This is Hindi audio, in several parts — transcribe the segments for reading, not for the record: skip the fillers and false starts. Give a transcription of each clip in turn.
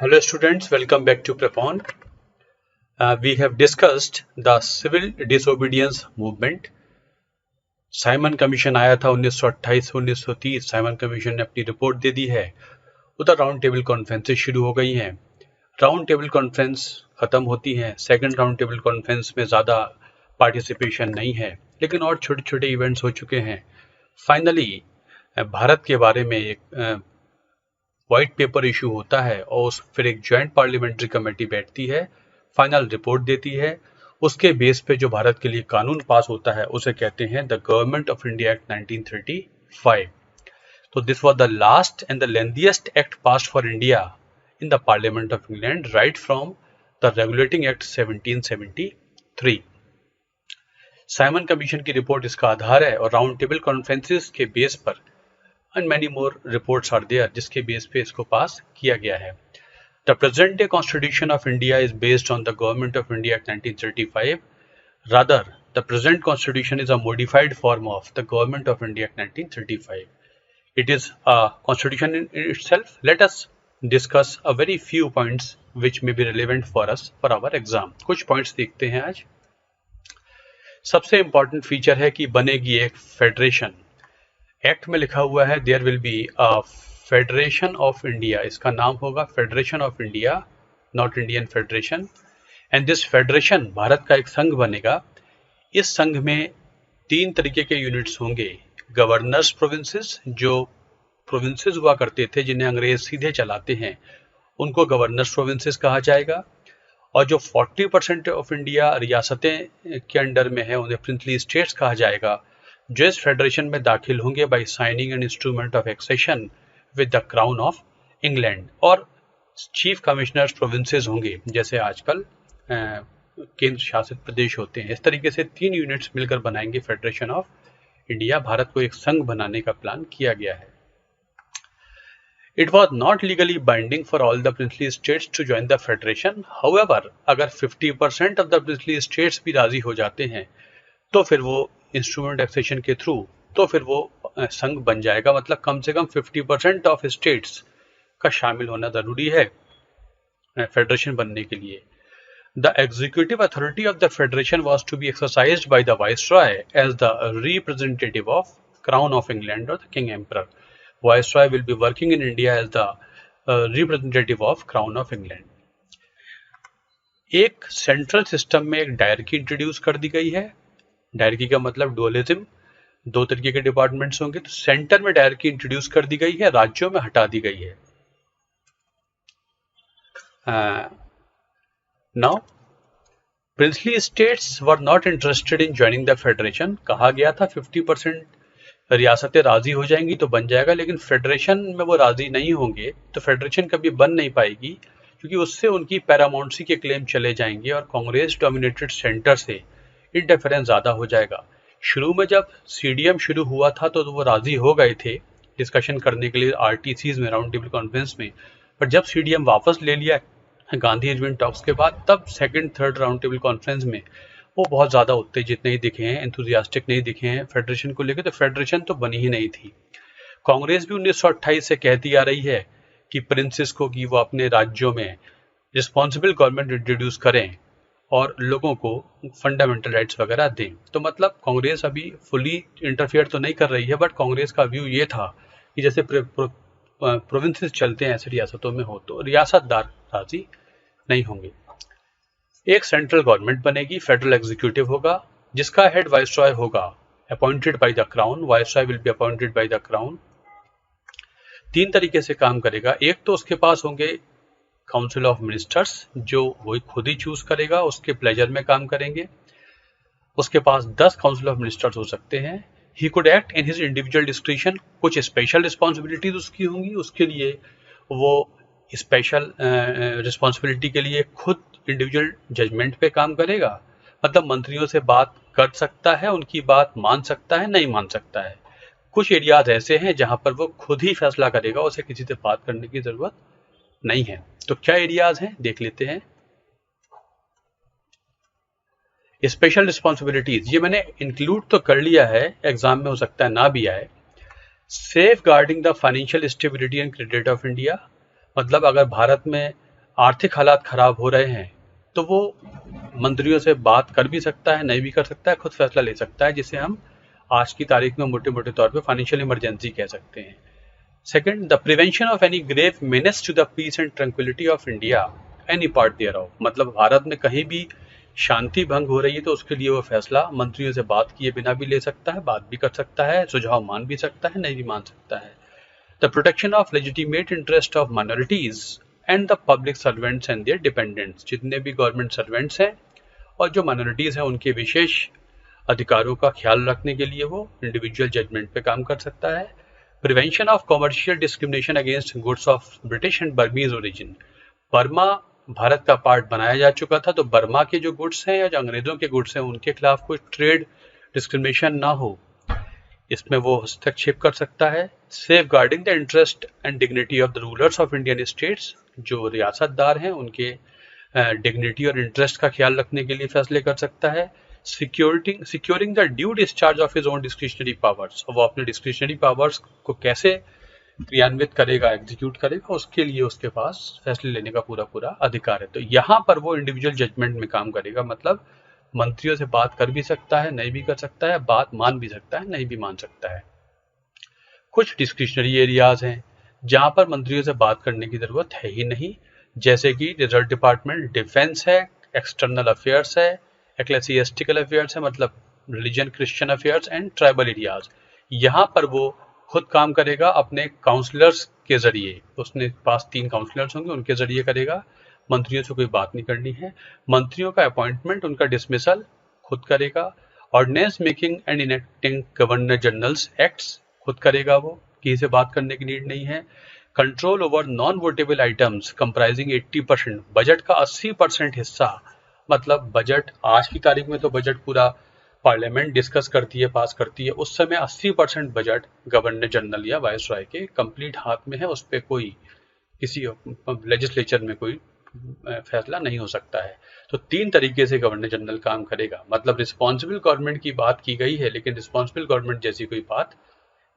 Hello students, welcome back to Prepon. We have discussed the civil disobedience movement. Simon commission आया था 1928 से 1930। साइमन कमीशन ने अपनी रिपोर्ट दे दी है। उधर राउंड टेबल कॉन्फ्रेंसेस शुरू हो गई हैं। राउंड टेबल कॉन्फ्रेंस खत्म होती हैं। सेकंड राउंड टेबल कॉन्फ्रेंस में ज़्यादा पार्टिसिपेशन नहीं है, लेकिन और छोटे छोटे इवेंट्स हो चुके हैं। फाइनली भारत के बारे में एक व्हाइट पेपर इशू होता है और फिर एक जॉइंट पार्लियामेंट्री कमेटी बैठती है, फाइनल रिपोर्ट देती है। उसके बेस पे जो भारत के लिए कानून पास होता है उसे कहते हैं the government of India act 1935। तो this was the last and the lengthiest act passed for India in the parliament of England right from the regulating act 1773। Simon commission की रिपोर्ट इसका आधार है और राउंड टेबल कॉन्फ्रेंसेस के बेस पर and many more reports are there जिसके बेस पे इसको पास किया गया है। The present day Constitution of India is based on the Government of India Act 1935. Rather, the present Constitution is a modified form of the Government of India Act 1935. It is a constitution in itself. Let us discuss a very few points which may be relevant for us for our exam. कुछ points देखते हैं आज। सबसे important feature है कि बनेगी एक फेडरेशन। एक्ट में लिखा हुआ है there will be a federation of India. इसका नाम होगा federation of India, not Indian federation. And this federation Bharat का एक संघ बनेगा। इस संघ में 3 तरीके के यूनिट्स होंगे। गवर्नर्स प्रोविंसेस, जो प्रोविंसेस हुआ करते थे जिन्हें अंग्रेज सीधे चलाते हैं, उनको गवर्नर्स प्रोविंसेस कहा जाएगा। और जो 40% ऑफ इंडिया रियासतें के अंडर में है उन्हें प्रिंसली स्टेट्स कहा जाएगा, जो इस फेडरेशन में दाखिल होंगे by signing an instrument of accession with the crown of England. और चीफ कमिश्नर्स प्रोविंसेस होंगे, जैसे आजकल केंद्र शासित प्रदेश होते हैं। इस तरीके से 3 यूनिट्स मिलकर बनाएंगे फेडरेशन ऑफ इंडिया। भारत को एक संघ बनाने का प्लान किया गया है। It was not legally binding for all the princely states to join the federation. However, अगर 50% ऑफ द प्रिंसली स्टेट्स भी राजी हो जाते हैं तो फिर वो इंस्ट्रूमेंट एक्सेशन के थ्रू तो फिर वो संघ बन जाएगा। मतलब कम से कम 50% ऑफ स्टेट्स का शामिल होना जरूरी है फेडरेशन बनने के लिए। The executive authority of the federation was to be exercised by the viceroy as the representative of crown of England और the king emperor. Viceroy will be working in India as the representative of crown of England. एक सेंट्रल सिस्टम में एक डायरकी इंट्रोड्यूस कर दी गई है। डायरकी का मतलब डुअलिज्म, 2 तरीके के डिपार्टमेंट्स होंगे। तो सेंटर में डायरकी इंट्रोड्यूस कर दी गई है, राज्यों में हटा दी गई है। Now princely states were not interested in joining the federation. कहा गया था 50% रियासतें राजी हो जाएंगी तो बन जाएगा, लेकिन फेडरेशन में वो राजी नहीं होंगे तो फेडरेशन कभी बन नहीं पाएगी, क्योंकि उससे उनकी पैरामाउंसी के क्लेम चले जाएंगे और कांग्रेस डोमिनेटेड सेंटर से इंटरफेरेंस ज़्यादा हो जाएगा। शुरू में जब सीडीएम शुरू हुआ था तो वो राजी हो गए थे डिस्कशन करने के लिए आरटीसीज में, राउंड टेबल कॉन्फ्रेंस में। पर जब सीडीएम वापस ले लिया गांधी एजमेंट टॉक्स के बाद, तब second third round table conference में वो बहुत ज़्यादा उत्तेजित नहीं दिखे हैं, एंथुजियास्टिक नहीं दिखे हैं फेडरेशन को लेकर। तो फेडरेशन तो बनी ही नहीं थी। कांग्रेस भी 1928 से कहती आ रही है कि प्रिंसेस को कि वो अपने राज्यों में रिस्पॉन्सिबल गवर्नमेंट इंट्रोड्यूस करें और लोगों को फंडामेंटल राइट्स वगैरह दें। तो मतलब कांग्रेस अभी फुली इंटरफेयर तो नहीं कर रही है, बट कांग्रेस का व्यू ये था कि जैसे प्रोविंसेस चलते हैं ऐसे रियासतों में हो तो रियासतदार राजी नहीं होंगे। एक सेंट्रल गवर्नमेंट बनेगी, फेडरल एग्जीक्यूटिव होगा, जिसका हेड वाइसरॉय होगा appointed by the crown. Viceroy will be appointed by the crown. 3 तरीके से काम करेगा। एक तो उसके पास होंगे काउंसिल ऑफ मिनिस्टर्स, जो वो खुद ही चूज करेगा, उसके प्लेजर में काम करेंगे। उसके पास 10 काउंसिल ऑफ मिनिस्टर्स हो सकते हैं। He could act in his individual discretion. कुछ स्पेशल रिस्पॉन्सिबिलिटीज उसकी होंगी, उसके लिए वो स्पेशल रिस्पॉन्सिबिलिटी के लिए खुद इंडिविजुअल जजमेंट पे काम करेगा। मतलब मंत्रियों से बात कर सकता है, उनकी बात मान सकता है, नहीं मान सकता है। कुछ एरियाज ऐसे हैं जहां पर वो खुद ही फैसला करेगा, उसे किसी से बात करने की जरूरत नहीं है। तो क्या एरियाज हैं देख लेते हैं। स्पेशल रिस्पॉन्सिबिलिटीज, ये मैंने इंक्लूड तो कर लिया है, एग्जाम में हो सकता है ना भी आए। Safeguarding the financial stability and credit of India, मतलब अगर भारत में आर्थिक हालात खराब हो रहे हैं तो वो मंत्रियों से बात कर भी सकता है, नहीं भी कर सकता है, खुद फैसला ले सकता है, जिसे हम आज की तारीख में मोटे मोटे तौर पे फाइनेंशियल इमरजेंसी कह सकते हैं। Second, the prevention of any grave menace to the peace and tranquillity of India any part thereof, मतलब भारत में कहीं भी शांति भंग हो रही है तो उसके लिए वो फैसला मंत्रियों से बात किए बिना भी ले सकता है, बात भी कर सकता है, सुझाव मान भी सकता है, नहीं भी मान सकता है। The protection of legitimate interest of minorities and the public servants and their dependents, जितने भी गवर्नमेंट सर्वेंट्स हैं और जो माइनॉरिटीज हैं उनके विशेष अधिकारों का ख्याल रखने के लिए वो इंडिविजुअल जजमेंट पे काम कर सकता है। Prevention of commercial discrimination against goods of British and Burmese origin, Burma Bharat का पार्ट बनाया जा चुका था तो बर्मा के जो गुड्स हैं या जो अंग्रेजों के गुड्स हैं उनके खिलाफ कोई ट्रेड डिस्क्रिमिनेशन ना हो, इसमें वो हस्तक्षेप कर सकता है। Safeguarding the interest and dignity of the rulers of Indian states, जो रियासतदार हैं उनके डिग्निटी और इंटरेस्ट का ख्याल रखने के लिए फैसले कर सकता है। Securing the due discharge of his own discretionary powers, वो अपने डिस्क्रिशनरी पावर्स को कैसे क्रियान्वित करेगा, एग्जीक्यूट करेगा, उसके लिए उसके पास फैसले लेने का पूरा पूरा अधिकार है। तो यहाँ पर वो इंडिविजुअल जजमेंट में काम करेगा, मतलब मंत्रियों से बात कर भी सकता है, नहीं भी कर सकता है, बात मान भी सकता है, नहीं भी मान सकता है। कुछ डिस्क्रिशनरी एरियाज हैं जहां पर मंत्रियों से बात करने की जरूरत है ही नहीं, जैसे कि रिजर्व डिपार्टमेंट, डिफेंस है, एक्सटर्नल अफेयर्स है, एक्लेसियस्टिकल अफेयर्स है मतलब religion Christian affairs and tribal areas. यहाँ पर वो खुद काम करेगा अपने काउंसलर्स के जरिए, उसने पास 3 काउंसलर्स होंगे उनके जरिए करेगा, मंत्रियों से कोई बात नहीं करनी है। मंत्रियों का अपॉइंटमेंट, उनका डिसमिसल खुद करेगा। Ordinance making and enacting governor generals acts खुद करेगा, वो किसी से बात करने की नीड नहीं है। Control over non votable items comprising 80%, budget का 80% हिस्सा, मतलब बजट आज की तारीख में तो बजट पूरा पार्लियामेंट डिस्कस करती है, पास करती है, उस समय 80% बजट गवर्नर जनरल या वाइस रॉय के कंप्लीट हाथ में है, उस पर कोई किसी लेजिस्लेचर में कोई फैसला नहीं हो सकता है। तो 3 तरीके से गवर्नर जनरल काम करेगा, मतलब रिस्पॉन्सिबल गवर्नमेंट की बात की गई है लेकिन रिस्पॉन्सिबल गवर्नमेंट जैसी कोई बात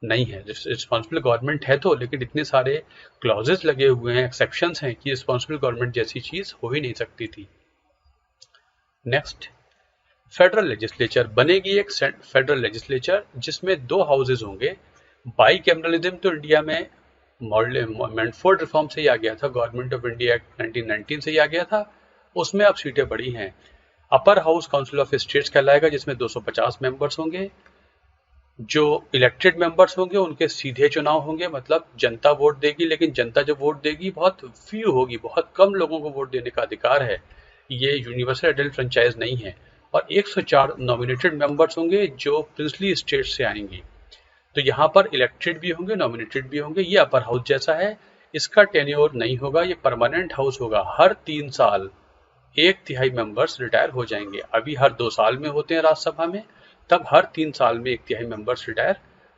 नहीं है। रिस्पॉन्सिबल गवर्नमेंट है तो, लेकिन इतने सारे क्लॉजेस लगे हुए हैं, एक्सेप्शंस हैं कि रिस्पॉन्सिबल गवर्नमेंट जैसी चीज हो ही नहीं सकती थी। नेक्स्ट, फेडरल लेजिस्लेचर बनेगी एक फेडरल लेजिस्लेचर जिसमें 2 हाउसेज होंगे। बाई कैमरलिज्म तो इंडिया में मैनफोर्ड रिफॉर्म से ही आ गया था, गवर्नमेंट ऑफ इंडिया एक्ट 1919 से ही आ गया था, उसमें अब सीटें बढ़ी हैं। Upper house council of states कहलाएगा जिसमें 250 मेंबर्स होंगे। जो इलेक्टेड मेंबर्स होंगे उनके सीधे चुनाव होंगे, मतलब जनता वोट देगी, लेकिन जनता जो वोट देगी बहुत फ्यू होगी, बहुत कम लोगों को वोट देने का अधिकार है, ये यूनिवर्सल एडल्ट फ्रेंचाइज नहीं है। और 104 नॉमिनेटेड मेंबर्स होंगे जो प्रिंसली स्टेट से आएंगे। तो यहाँ पर इलेक्टेड भी होंगे, नॉमिनेटेड भी होंगे। ये अपर हाउस जैसा है, इसका टेन्योर नहीं होगा, ये परमानेंट हाउस होगा। हर 3 साल 1/3 मेंबर्स रिटायर हो जाएंगे। अभी हर 2 साल में होते हैं राज्यसभा में, तब हर 3 साल में 1/3 मेंबर्स रिटायर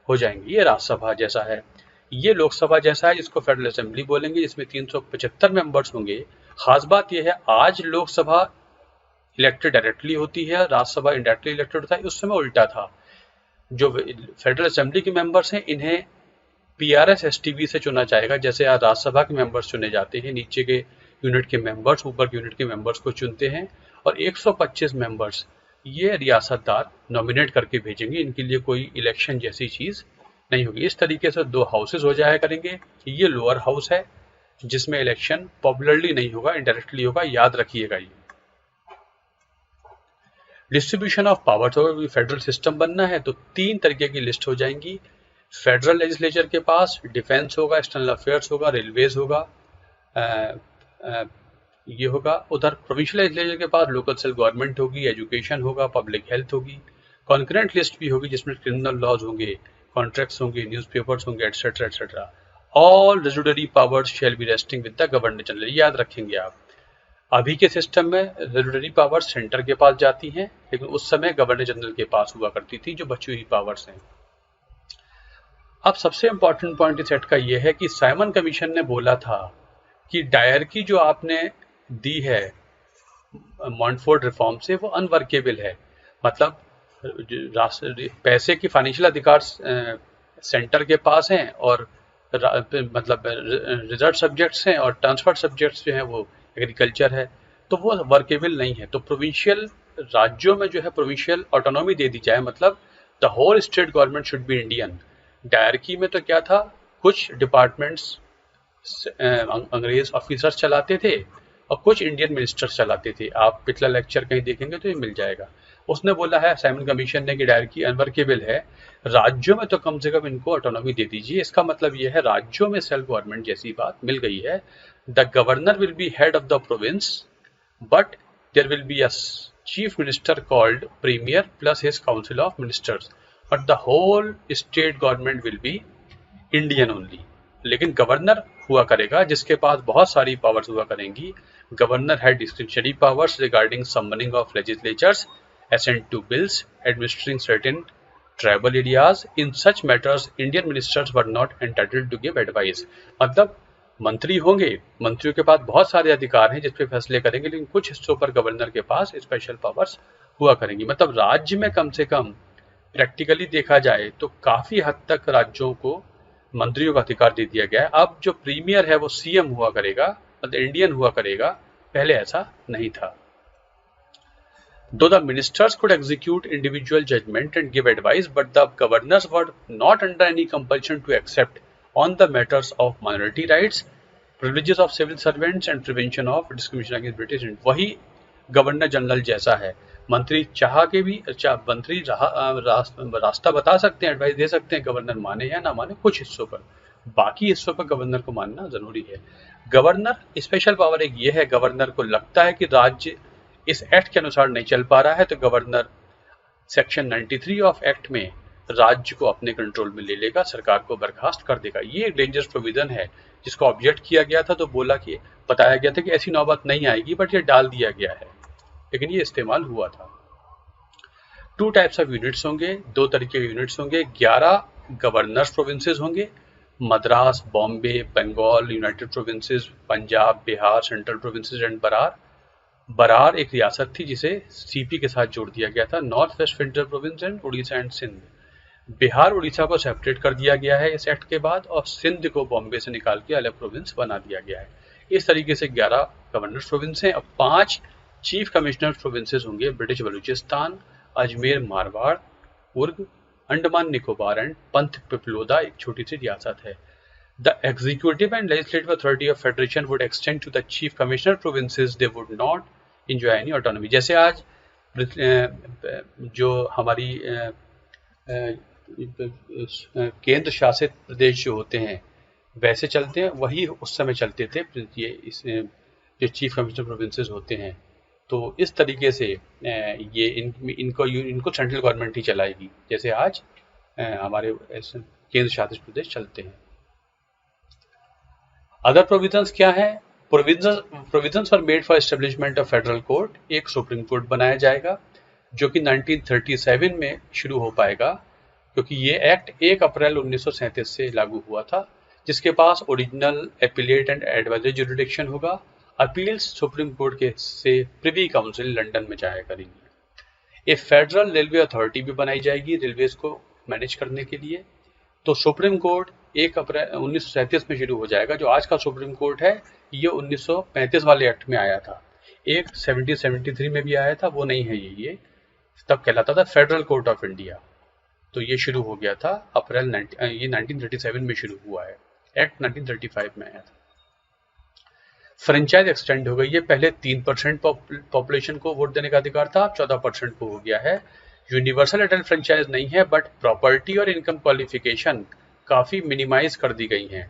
हो जाएंगे। ये राज्यसभा जैसा है। ये लोकसभा जैसा है, जिसको फेडरल असेंबली बोलेंगे, जिसमें 375 मेंबर्स होंगे। खास बात यह है, आज लोकसभा इलेक्टेड डायरेक्टली होती है, राज्यसभा इनडायरेक्टली इलेक्टेड होता है, उस समय उल्टा था। जो फेडरल असेंबली के मेंबर्स हैं इन्हें PRS STV से चुना जाएगा, जैसे आज राज्यसभा के मेंबर्स चुने जाते हैं, नीचे के यूनिट के मेंबर्स ऊपर के यूनिट के मेंबर्स को चुनते हैं। और 125 मेंबर्स ये रियासतदार नॉमिनेट करके भेजेंगे, इनके लिए कोई इलेक्शन जैसी चीज नहीं होगी। इस तरीके से 2 हाउसेज हो जाया करेंगे। ये लोअर हाउस है जिसमें इलेक्शन पॉपुलरली नहीं होगा, इनडायरेक्टली होगा, याद रखिएगा ये। डिस्ट्रीब्यूशन ऑफ पावर, तो फेडरल सिस्टम बनना है तो 3 तरीके की लिस्ट हो जाएंगी। फेडरल लेजिस्लेचर के पास डिफेंस होगा, एक्सटर्नल अफेयर्स होगा, रेलवेज होगा, ये होगा। उधर प्रोविंशियल लेजिस्लेचर के पास लोकल सेल्फ गवर्नमेंट होगी, एजुकेशन होगा, पब्लिक हेल्थ होगी। कॉन्करेंट लिस्ट भी होगी जिसमें क्रिमिनल लॉज होंगे, कॉन्ट्रैक्ट्स होंगे, न्यूज़पेपर्स होंगे, etcetera etcetera. All रेजुडरी powers shall be resting with the governor general, याद रखेंगे आप। अभी के सिस्टम में रेजुडरी पावर्स सेंटर के पास जाती हैं, लेकिन उस समय गवर्नर जनरल के पास हुआ करती थी जो बची हुई पावर्स हैं। अब सबसे इंपॉर्टेंट पॉइंट इस सेट का यह है कि साइमन कमीशन ने बोला था कि डायरकी जो आपने दी है मॉन्टफोर्ड रिफॉर्म से वो अनवर्केबल है, मतलब पैसे की फाइनेंशियल अधिकार सेंटर के पास हैं और मतलब रिजर्व सब्जेक्ट्स हैं और ट्रांसफर सब्जेक्ट्स जो हैं वो एग्रीकल्चर है, तो वो वर्केबल नहीं है। तो प्रोविंशियल राज्यों में जो है प्रोविंशियल ऑटोनॉमी दे दी जाए, मतलब the whole state government should be Indian. Dyarchy में तो क्या था, कुछ डिपार्टमेंट्स अंग्रेज ऑफिसर्स चलाते थे और कुछ इंडियन मिनिस्टर्स चलाते थे। आप पिछला लेक्चर कहीं देखेंगे तो ये मिल जाएगा। उसने बोला है, साइमन कमीशन ने, कि डायरकी अनवर्केबल है, राज्यों में तो कम से कम इनको ऑटोनॉमी दे दीजिए। इसका मतलब ये है राज्यों में सेल्फ गवर्नमेंट जैसी बात मिल गई है। The governor will be head of the province, but there will be a chief minister called premier plus his council of ministers, but the whole state government will be Indian only. लेकिन गवर्नर हुआ करेगा जिसके पास बहुत सारी पावर्स हुआ करेंगी। Governor had discretionary powers regarding summoning of legislatures, assent to bills, administering certain tribal areas. In such matters, Indian ministers were not entitled to give advice. मतलब मंत्री होंगे, मंत्रियों के पास बहुत सारे अधिकार हैं जिस पे फैसले करेंगे, लेकिन कुछ हिस्सों पर गवर्नर के पास स्पेशल पावर्स हुआ करेंगी। मतलब राज्य में कम से कम प्रैक्टिकली देखा जाए तो काफी हद तक राज्यों को मंत्रियों का अधिकार दे दिया गया है। अब जो प्रीमियर है वो सीएम हुआ करेगा, मतलब इंडियन हुआ करेगा, पहले ऐसा नहीं था। Though the ministers could execute individual judgment and give advice, but the governors were not under any compulsion to accept on the matters of minority rights, privileges of civil servants and prevention of discrimination against British. वही गवर्नर जनरल जैसा है, मंत्री चाह के भी मंत्री रास्ता बता सकते हैं, एडवाइस दे सकते हैं, गवर्नर माने या ना माने कुछ हिस्सों पर, बाकी हिस्सों पर गवर्नर को मानना जरूरी है। गवर्नर स्पेशल पावर एक ये है, गवर्नर को लगता है कि राज्य इस एक्ट के अनुसार नहीं चल पा रहा है तो गवर्नर सेक्शन 93 ऑफ एक्ट में राज्य को अपने कंट्रोल में ले लेगा, सरकार को बर्खास्त कर देगा। ये एक डेंजरस प्रोविजन है जिसको ऑब्जेक्ट किया गया था, तो बोला कि बताया गया था कि ऐसी नौबत नहीं आएगी, बट ये डाल दिया गया है, लेकिन ये इस्तेमाल हुआ था। 2 टाइप्स ऑफ यूनिट्स होंगे, 2 तरीके के यूनिट्स होंगे। 11 गवर्नर्स प्रोविंसेस होंगे, Madras, Bombay, Bengal, united provinces, Punjab, Bihar, central provinces and Berar. Berar एक रियासत थी जिसे सीपी के साथ जोड़ दिया गया था, north west federal province and Orissa and Sindh. Bihar Orissa को सेपरेट कर दिया गया है इस एक्ट के बाद, और सिंध को बॉम्बे से निकाल के अलग प्रोविंस बना दिया गया है। इस तरीके से 11 गवर्नर प्रोविंस हैं। अब 5 चीफ कमिश्नर प्रोविंसेस होंगे, ब्रिटिश बलूचिस्तान, अजमेर मारवाड़, उर्ग, अंडमान निकोबार एंड पंथ पिपलोदा एक छोटी सी रियासत है। The executive and legislative authority of federation would extend to the chief commissioner provinces. They would not enjoy any autonomy. जैसे आज जो हमारी केंद्र शासित प्रदेश जो होते हैं वैसे चलते हैं, वही उस समय चलते थे ये जो चीफ कमिश्नर प्रोविंसेस होते हैं। तो इस तरीके से ये इनको सेंट्रल गवर्नमेंट ही चलाएगी, जैसे आज हमारे केंद्र शासित प्रदेश चलते हैं। अदर प्रोविजंस क्या है? Provisions are made for establishment of federal court. एक सुप्रीम कोर्ट बनाया जाएगा जो कि 1937 में शुरू हो पाएगा, क्योंकि ये एक्ट 1 अप्रैल 1937 से लागू हुआ था, जिसके पास original, appellate and advisory jurisdiction होगा। अपील्स सुप्रीम कोर्ट के से प्रिवी काउंसिल लंदन में जाया करेंगी। एक फेडरल रेलवे अथॉरिटी भी बनाई जाएगी रेलवेज को मैनेज करने के लिए। तो सुप्रीम कोर्ट 1 अप्रैल 1937 में शुरू हो जाएगा। जो आज का सुप्रीम कोर्ट है ये 1935 वाले एक्ट में आया था, एक 1773 में भी आया था, वो नहीं है ये तब कहलाता था फेडरल कोर्ट ऑफ इंडिया। तो ये शुरू हो गया था अप्रैल ये 1937 में शुरू हुआ है, एक्ट 1935 में आया था। फ्रेंचाइज एक्सटेंड हो गई है, पहले 3% पॉपुलेशन को वोट देने का अधिकार था, अब 14% को हो गया है। यूनिवर्सल एडल्ट फ्रेंचाइज नहीं है, बट प्रॉपर्टी और इनकम क्वालिफिकेशन काफ़ी मिनिमाइज कर दी गई हैं।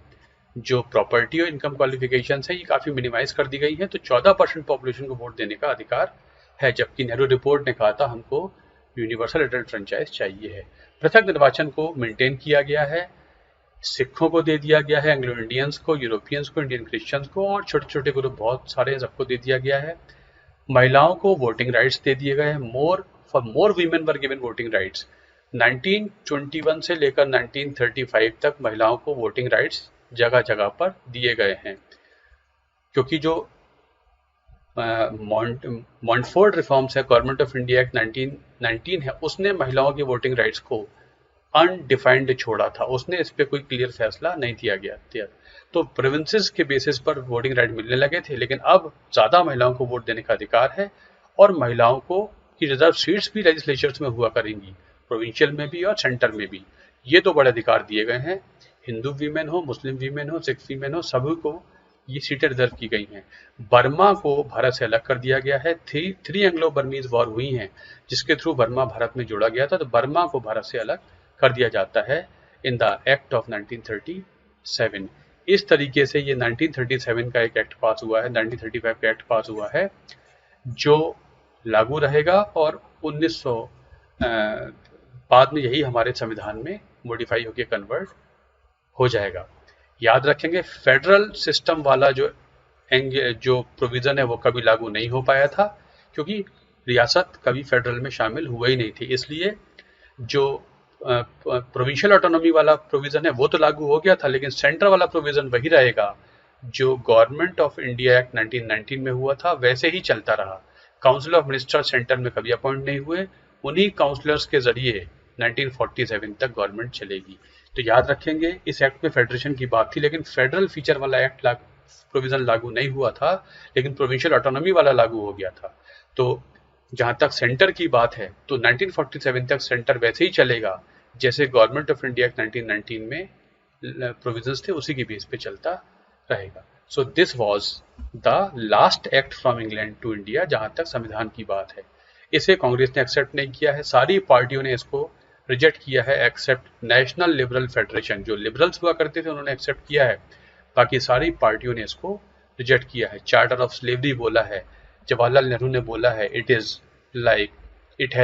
जो प्रॉपर्टी और इनकम क्वालिफिकेशन है ये काफ़ी मिनिमाइज कर दी गई हैं। तो 14% पॉपुलेशन को वोट देने का अधिकार है, जबकि नेहरू रिपोर्ट ने कहा था हमको यूनिवर्सल एडल्ट फ्रेंचाइज चाहिए है। पृथक निर्वाचन को मेंटेन किया गया है, सिखों को दे दिया गया है, एंग्लो इंडियंस को, यूरोपियंस को, इंडियन क्रिश्चियंस को, और छोटे छोटे ग्रुप बहुत सारे सबको दे दिया गया है। महिलाओं को वोटिंग राइट्स दे दिए गए हैं, more women were given voting rights. 1921 से लेकर 1935 तक महिलाओं को वोटिंग राइट्स जगह जगह पर दिए गए हैं, क्योंकि जो मॉन्टफोर्ड रिफॉर्म्स है, गवर्नमेंट ऑफ इंडिया एक्ट 1919 है, उसने महिलाओं की वोटिंग राइट्स को अनडिफाइंड छोड़ा था, उसने इस पे कोई क्लियर फैसला नहीं दिया गया था। तो प्रोविंसेस के बेसिस पर वोटिंग राइट मिलने लगे थे, लेकिन अब ज़्यादा महिलाओं को वोट देने का अधिकार है और महिलाओं को की रिजर्व सीट्स भी लेजिस्लेचर्स में हुआ करेंगी, प्रोविंशियल में भी और सेंटर में भी। ये तो बड़े अधिकार दिए गए हैं, हिंदू वीमेन हो, मुस्लिम वीमेन हो, सिख वीमेन हो, सभी को ये सीटें रिजर्व की गई हैं। बर्मा को भारत से अलग कर दिया गया है। थ्री एंग्लो बर्मीज वॉर हुई हैं जिसके थ्रू बर्मा भारत में जोड़ा गया था, तो बर्मा को भारत से अलग कर दिया जाता है इन द एक्ट ऑफ 1937। इस तरीके से ये 1937 का एक एक्ट पास हुआ है, 1935 का एक्ट पास हुआ है जो लागू रहेगा और 1900 बाद में यही हमारे संविधान में मॉडिफाई होकर कन्वर्ट हो जाएगा। याद रखेंगे फेडरल सिस्टम वाला जो प्रोविजन है वो कभी लागू नहीं हो पाया था, क्योंकि रियासत कभी फेडरल में शामिल हुआ ही नहीं थी। इसलिए जो प्रोविंशियल ऑटोनॉमी वाला प्रोविजन है वो तो लागू हो गया था, लेकिन सेंटर वाला प्रोविजन वही रहेगा जो गवर्नमेंट ऑफ इंडिया एक्ट 1919 में हुआ था, वैसे ही चलता रहा। काउंसिल ऑफ मिनिस्टर सेंटर में कभी अपॉइंट नहीं हुए, उन्हीं काउंसलर्स के जरिए 1947 तक गवर्नमेंट चलेगी। तो याद रखेंगे इस एक्ट में फेडरेशन की बात थी, लेकिन फेडरल फीचर वाला एक्ट प्रोविजन लागू नहीं हुआ था, लेकिन प्रोविंशियल ऑटोनॉमी वाला लागू हो गया था। तो जहां तक सेंटर की बात है तो 1947 तक सेंटर वैसे ही चलेगा जैसे गवर्नमेंट ऑफ इंडिया 1919 में प्रोविजंस थे, उसी की बेस पे चलता रहेगा। So this was the last act from England to India जहां तक संविधान की बात है। इसे कांग्रेस ने एक्सेप्ट नहीं किया है, सारी पार्टियों ने इसको रिजेक्ट किया है एक्सेप्ट नेशनल लिबरल फेडरेशन। जो लिबरल्स हुआ करते थे उन्होंने एक्सेप्ट किया है, बाकी सारी पार्टियों ने इसको रिजेक्ट किया है। चार्टर ऑफ स्लेवरी बोला है, जवाहरलाल नेहरू ने बोला है it is like it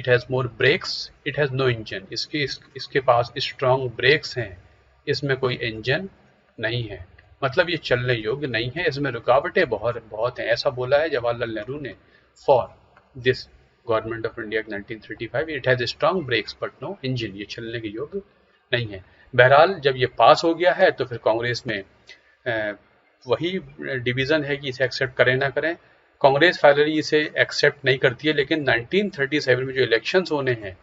has more brakes, it has no engine. इसके पास स्ट्रॉन्ग ब्रेक्स हैं, इसमें कोई इंजन नहीं है, मतलब ये चलने योग्य नहीं है, इसमें रुकावटें बहुत हैं, ऐसा बोला है जवाहरलाल नेहरू ने for this government of India 1935। It has strong brakes but no engine, ये चलने के योग्य नहीं है। बहरहाल जब ये पास हो गया है तो फिर कांग्रेस में वही डिवीजन है कि इसे एक्सेप्ट करें ना करें। कांग्रेस फाइनली इसे एक्सेप्ट नहीं करती है, लेकिन 1937 में जो इलेक्शंस होने हैं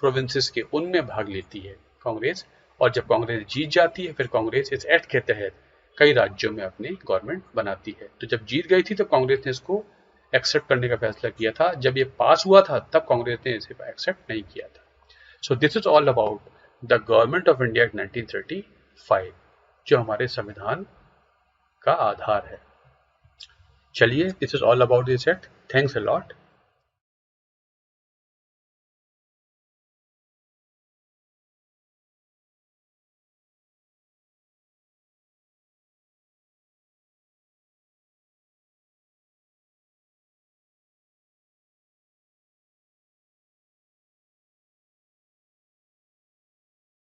प्रोविंसेस के, उनमें भाग लेती है कांग्रेस, और जब कांग्रेस जीत जाती है फिर कांग्रेस इस एक्ट के तहत कई राज्यों में अपनी गवर्नमेंट बनाती है। तो जब जीत गई थी तो कांग्रेस ने इसको एक्सेप्ट करने का फैसला किया था, जब ये पास हुआ था तब कांग्रेस ने इसे एक्सेप्ट नहीं किया था। So this is all about the government of India 1935 जो हमारे संविधान का आधार है। चलिए, this is all about this act. Thanks a lot.